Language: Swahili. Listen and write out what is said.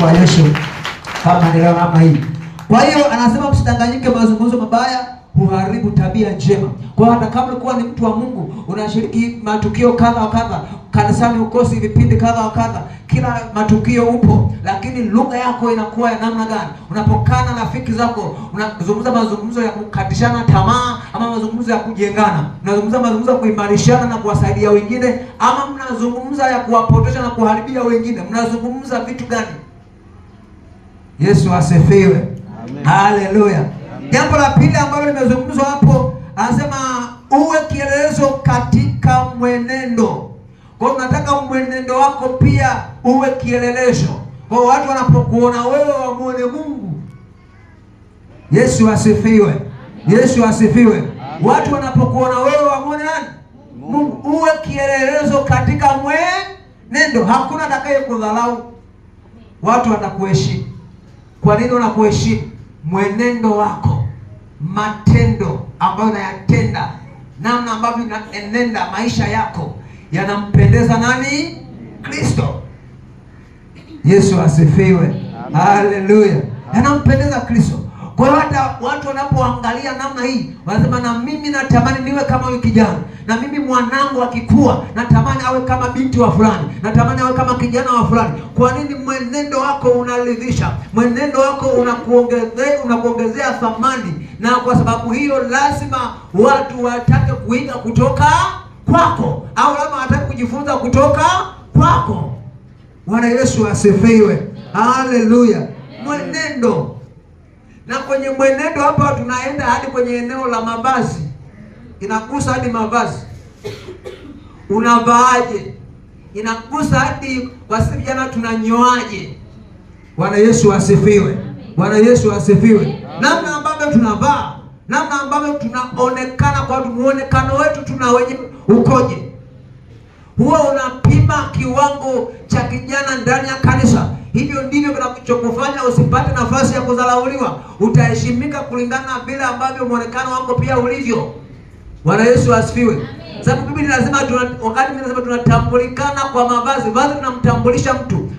Kwa Yesu kama ndio namna hii. Kwa hiyo anasema msidanganyike, mazungumzo mabaya huharibu tabia njema. Kwa hiyo hata kama ulikuwa ni mtu wa Mungu, unashiriki matukio kadha wa kadha, kanisani ukosi vipindi kadha wa kadha, kila matukio upo, lakini lugha yako inakuwa ya namna gani? Unapokana na rafiki zako, unazungumza mazungumzo ya kukatishana tamaa ama mazungumzo ya kujengana? Unazungumza mazungumzo ya kuimarishana na kuwasaidia wengine, ama mnazungumza ya kuwapotosha na kuharibia wengine? Mnazungumza vitu gani? Yesu asifiwe. Haleluya. Jambo la pili ambalo limezungumzwa hapo, anasema uwe kielelezo katika mwenendo. Kwa hiyo nataka mwenendo wako pia uwe kielelezo. Kwa watu wanapokuona wewe wamuone Mungu. Yesu asifiwe. Yesu asifiwe. Watu wanapokuona wewe wamuone nani? Mungu. Uwe kielelezo katika mwenendo. Hakuna atakaye kudharau. Watu watakuheshimu. Kwa nini wanakuheshimu? Mwenendo wako, matendo ambayo unayatenda, namna ambavyo unaenenda maisha yako yanampendeza nani? Kristo. Yesu asifiwe. Haleluya. Yanampendeza Kristo. Kwa hiyo hata watu wanapoangalia namna hii, wanasema na mimi natamani niwe kama huyu kijana, na mimi mwanangu akikua natamani awe kama binti wa fulani, natamani awe kama kijana wa fulani. Kwa nini? Mwenendo wako unaridhisha, mwenendo wako unakuongezea thamani, na kwa sababu hiyo lazima watu watake kuiga kutoka kwako, au lazima watake kujifunza kutoka kwako. Bwana Yesu asifiwe. Haleluya. Mwenendo. Na kwenye mwenendo hapa tunaenda hadi kwenye eneo la mavazi. Inagusa hadi mavazi. Unavaaje? Inagusa hadi kwa sisi vijana tunanyoaje. Bwana Yesu asifiwe. Bwana Yesu asifiwe. Namna ambavyo tunavaa, namna ambavyo tunaonekana, kwa muonekano wetu tuna wenyewe ukoje? Huwa unapima kiwango cha kijana ndani ya kanisa. Hivyo ndivyo kinachokufanya usipate nafasi ya kudharauliwa. Utaheshimika kulingana na vile ambavyo muonekano wako pia ulivyo. Bwana Yesu asifiwe. Sababu Biblia inasema wakati mimi nasema tunatambulikana kwa mavazi. Vazi tunamtambulisha mtu.